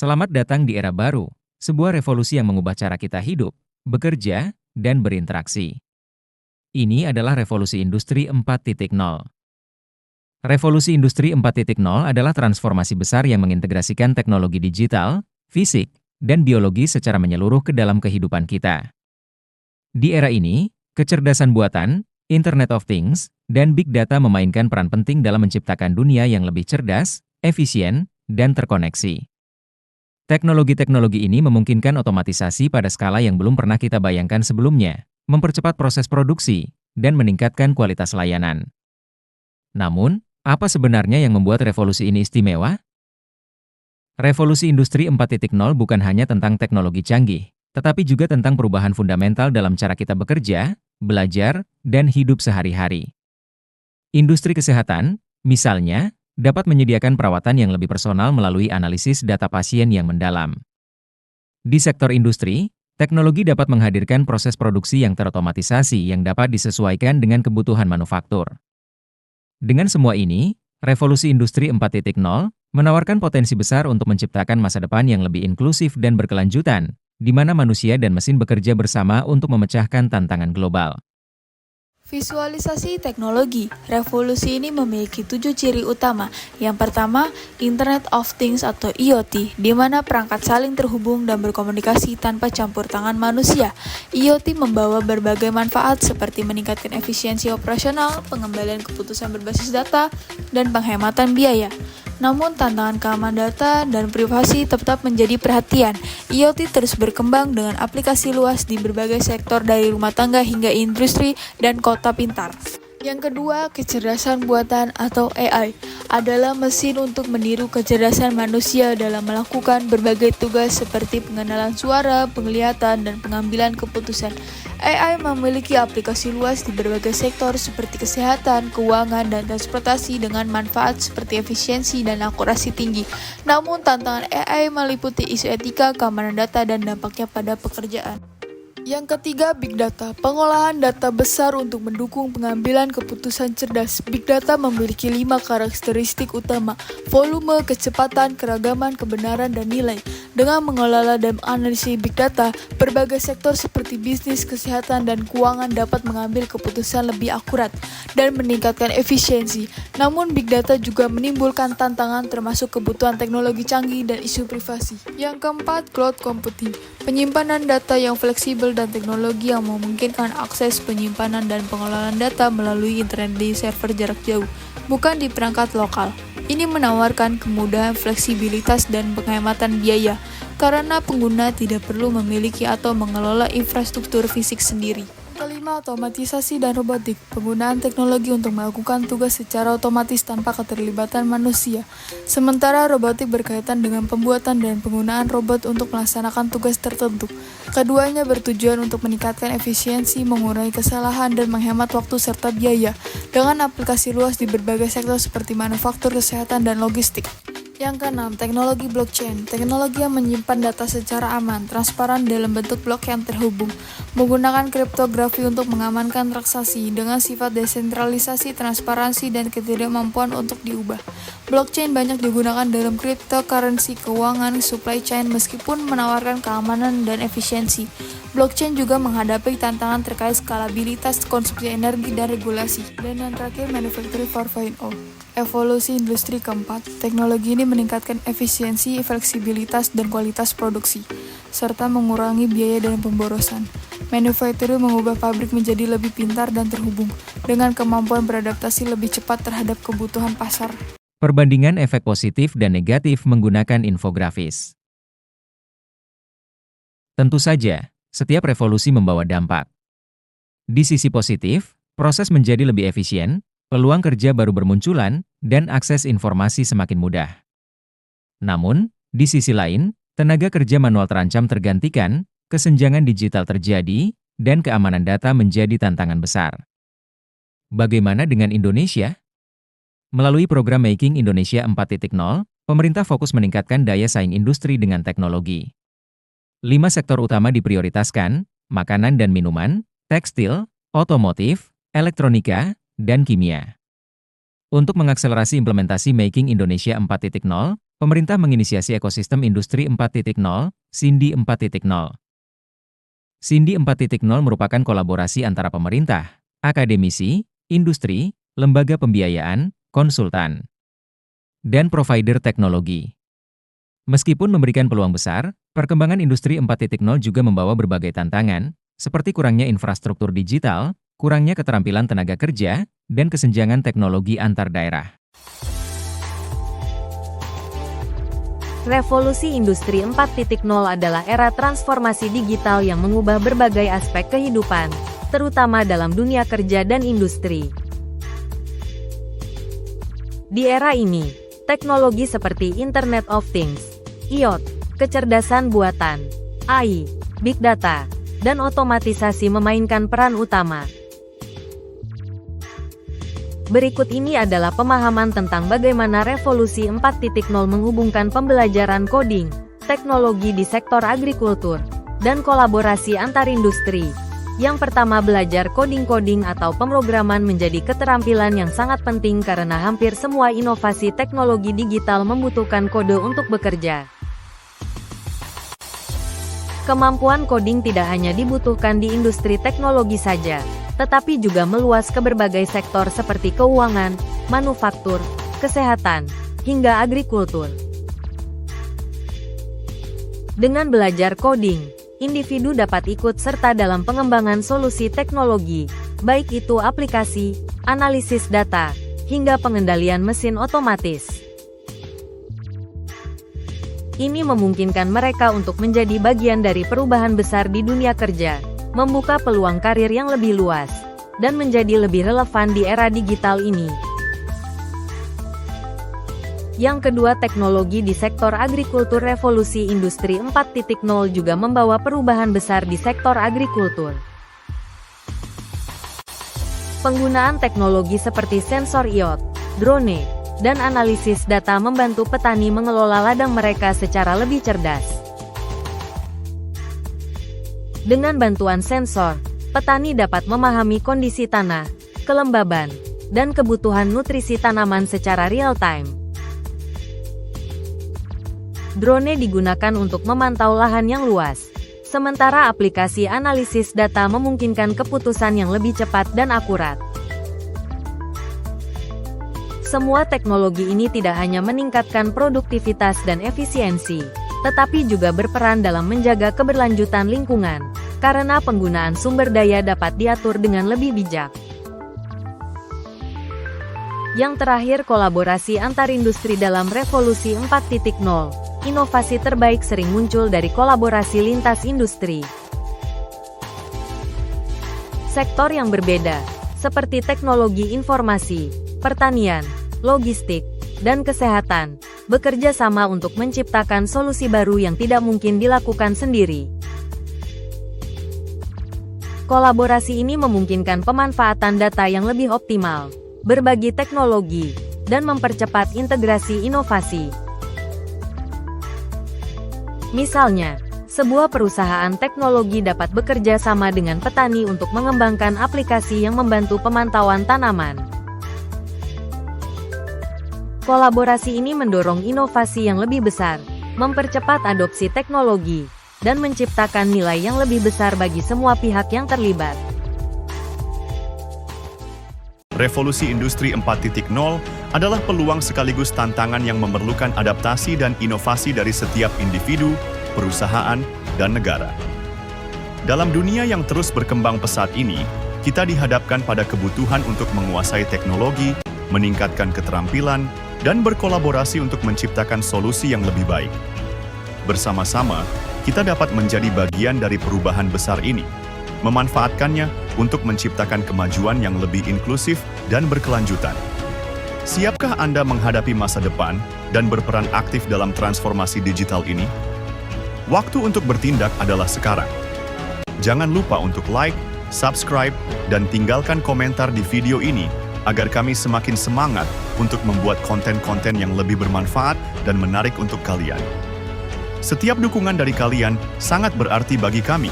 Selamat datang di era baru, sebuah revolusi yang mengubah cara kita hidup, bekerja, dan berinteraksi. Ini adalah revolusi industri 4.0. Revolusi industri 4.0 adalah transformasi besar yang mengintegrasikan teknologi digital, fisik, dan biologi secara menyeluruh ke dalam kehidupan kita. Di era ini, kecerdasan buatan, Internet of Things, dan Big Data memainkan peran penting dalam menciptakan dunia yang lebih cerdas, efisien, dan terkoneksi. Teknologi-teknologi ini memungkinkan otomatisasi pada skala yang belum pernah kita bayangkan sebelumnya, mempercepat proses produksi, dan meningkatkan kualitas layanan. Namun, apa sebenarnya yang membuat revolusi ini istimewa? Revolusi industri 4.0 bukan hanya tentang teknologi canggih, tetapi juga tentang perubahan fundamental dalam cara kita bekerja, belajar, dan hidup sehari-hari. Industri kesehatan, misalnya, dapat menyediakan perawatan yang lebih personal melalui analisis data pasien yang mendalam. Di sektor industri, teknologi dapat menghadirkan proses produksi yang terotomatisasi yang dapat disesuaikan dengan kebutuhan manufaktur. Dengan semua ini, revolusi industri 4.0 menawarkan potensi besar untuk menciptakan masa depan yang lebih inklusif dan berkelanjutan, di mana manusia dan mesin bekerja bersama untuk memecahkan tantangan global. Visualisasi teknologi. Revolusi ini memiliki 7 ciri utama. Yang pertama, Internet of Things atau IoT, di mana perangkat saling terhubung dan berkomunikasi tanpa campur tangan manusia. IoT membawa berbagai manfaat seperti meningkatkan efisiensi operasional, pengembalian keputusan berbasis data, dan penghematan biaya. Namun tantangan keamanan data dan privasi tetap menjadi perhatian. IoT terus berkembang dengan aplikasi luas di berbagai sektor dari rumah tangga hingga industri dan kota pintar. Yang kedua, kecerdasan buatan atau AI adalah mesin untuk meniru kecerdasan manusia dalam melakukan berbagai tugas seperti pengenalan suara, penglihatan, dan pengambilan keputusan. AI memiliki aplikasi luas di berbagai sektor seperti kesehatan, keuangan, dan transportasi dengan manfaat seperti efisiensi dan akurasi tinggi. Namun tantangan AI meliputi isu etika, keamanan data, dan dampaknya pada pekerjaan. Yang ketiga, Big Data. Pengolahan data besar untuk mendukung pengambilan keputusan cerdas. Big Data memiliki 5 karakteristik utama: volume, kecepatan, keragaman, kebenaran, dan nilai. Dengan mengelola dan analisis Big Data, berbagai sektor seperti bisnis, kesehatan, dan keuangan dapat mengambil keputusan lebih akurat dan meningkatkan efisiensi. Namun, Big Data juga menimbulkan tantangan termasuk kebutuhan teknologi canggih dan isu privasi. Yang keempat, Cloud Computing. Penyimpanan data yang fleksibel dan teknologi yang memungkinkan akses penyimpanan dan pengelolaan data melalui internet di server jarak jauh, bukan di perangkat lokal. Ini menawarkan kemudahan, fleksibilitas, dan penghematan biaya, karena pengguna tidak perlu memiliki atau mengelola infrastruktur fisik sendiri. Kelima, otomatisasi dan robotik. Penggunaan teknologi untuk melakukan tugas secara otomatis tanpa keterlibatan manusia. Sementara robotik berkaitan dengan pembuatan dan penggunaan robot untuk melaksanakan tugas tertentu. Keduanya bertujuan untuk meningkatkan efisiensi, mengurangi kesalahan, dan menghemat waktu serta biaya, dengan aplikasi luas di berbagai sektor seperti manufaktur, kesehatan, dan logistik. Yang keenam, teknologi blockchain. Teknologi yang menyimpan data secara aman, transparan dalam bentuk blok yang terhubung, menggunakan kriptografi untuk mengamankan transaksi dengan sifat desentralisasi, transparansi, dan ketidakmampuan untuk diubah. Blockchain banyak digunakan dalam cryptocurrency, keuangan, supply chain, meskipun menawarkan keamanan dan efisiensi. Blockchain juga menghadapi tantangan terkait skalabilitas, konsumsi energi, dan regulasi. Dan yang terakhir, manufacturing 4.0. Evolusi industri keempat. Teknologi ini meningkatkan efisiensi, fleksibilitas, dan kualitas produksi, serta mengurangi biaya dan pemborosan. Manufacturing mengubah pabrik menjadi lebih pintar dan terhubung, dengan kemampuan beradaptasi lebih cepat terhadap kebutuhan pasar. Perbandingan efek positif dan negatif menggunakan infografis. Tentu saja, setiap revolusi membawa dampak. Di sisi positif, proses menjadi lebih efisien, peluang kerja baru bermunculan, dan akses informasi semakin mudah. Namun, di sisi lain, tenaga kerja manual terancam tergantikan, kesenjangan digital terjadi, dan keamanan data menjadi tantangan besar. Bagaimana dengan Indonesia? Melalui program Making Indonesia 4.0, pemerintah fokus meningkatkan daya saing industri dengan teknologi. 5 sektor utama diprioritaskan: makanan dan minuman, tekstil, otomotif, elektronika, dan kimia. Untuk mengakselerasi implementasi Making Indonesia 4.0, pemerintah menginisiasi ekosistem industri 4.0, Sindi 4.0. Sindi 4.0 merupakan kolaborasi antara pemerintah, akademisi, industri, lembaga pembiayaan, konsultan, dan provider teknologi. Meskipun memberikan peluang besar, perkembangan industri 4.0 juga membawa berbagai tantangan, seperti kurangnya infrastruktur digital, kurangnya keterampilan tenaga kerja, dan kesenjangan teknologi antar daerah. Revolusi Industri 4.0 adalah era transformasi digital yang mengubah berbagai aspek kehidupan, terutama dalam dunia kerja dan industri. Di era ini, teknologi seperti Internet of Things, IoT, kecerdasan buatan, AI, Big Data, dan otomatisasi memainkan peran utama. Berikut ini adalah pemahaman tentang bagaimana revolusi 4.0 menghubungkan pembelajaran coding, teknologi di sektor agrikultur, dan kolaborasi antar industri. Yang pertama, belajar coding atau pemrograman menjadi keterampilan yang sangat penting karena hampir semua inovasi teknologi digital membutuhkan kode untuk bekerja. Kemampuan coding tidak hanya dibutuhkan di industri teknologi saja, tetapi juga meluas ke berbagai sektor seperti keuangan, manufaktur, kesehatan, hingga agrikultur. Dengan belajar coding, individu dapat ikut serta dalam pengembangan solusi teknologi, baik itu aplikasi, analisis data, hingga pengendalian mesin otomatis. Ini memungkinkan mereka untuk menjadi bagian dari perubahan besar di dunia kerja, membuka peluang karir yang lebih luas, dan menjadi lebih relevan di era digital ini. Yang kedua, teknologi di sektor agrikultur. Revolusi Industri 4.0 juga membawa perubahan besar di sektor agrikultur. Penggunaan teknologi seperti sensor IoT, drone, dan analisis data membantu petani mengelola ladang mereka secara lebih cerdas. Dengan bantuan sensor, petani dapat memahami kondisi tanah, kelembaban, dan kebutuhan nutrisi tanaman secara real-time. Drone digunakan untuk memantau lahan yang luas, sementara aplikasi analisis data memungkinkan keputusan yang lebih cepat dan akurat. Semua teknologi ini tidak hanya meningkatkan produktivitas dan efisiensi, tetapi juga berperan dalam menjaga keberlanjutan lingkungan, karena penggunaan sumber daya dapat diatur dengan lebih bijak. Yang terakhir, kolaborasi antar industri dalam revolusi 4.0. Inovasi terbaik sering muncul dari kolaborasi lintas industri. Sektor yang berbeda, seperti teknologi informasi, pertanian, logistik, dan kesehatan, bekerja sama untuk menciptakan solusi baru yang tidak mungkin dilakukan sendiri. Kolaborasi ini memungkinkan pemanfaatan data yang lebih optimal, berbagi teknologi, dan mempercepat integrasi inovasi. Misalnya, sebuah perusahaan teknologi dapat bekerja sama dengan petani untuk mengembangkan aplikasi yang membantu pemantauan tanaman. Kolaborasi ini mendorong inovasi yang lebih besar, mempercepat adopsi teknologi, dan menciptakan nilai yang lebih besar bagi semua pihak yang terlibat. Revolusi Industri 4.0 adalah peluang sekaligus tantangan yang memerlukan adaptasi dan inovasi dari setiap individu, perusahaan, dan negara. Dalam dunia yang terus berkembang pesat ini, kita dihadapkan pada kebutuhan untuk menguasai teknologi, meningkatkan keterampilan, dan berkolaborasi untuk menciptakan solusi yang lebih baik. Bersama-sama, kita dapat menjadi bagian dari perubahan besar ini, memanfaatkannya untuk menciptakan kemajuan yang lebih inklusif dan berkelanjutan. Siapkah Anda menghadapi masa depan dan berperan aktif dalam transformasi digital ini? Waktu untuk bertindak adalah sekarang. Jangan lupa untuk like, subscribe, dan tinggalkan komentar di video ini agar kami semakin semangat untuk membuat konten-konten yang lebih bermanfaat dan menarik untuk kalian. Setiap dukungan dari kalian sangat berarti bagi kami.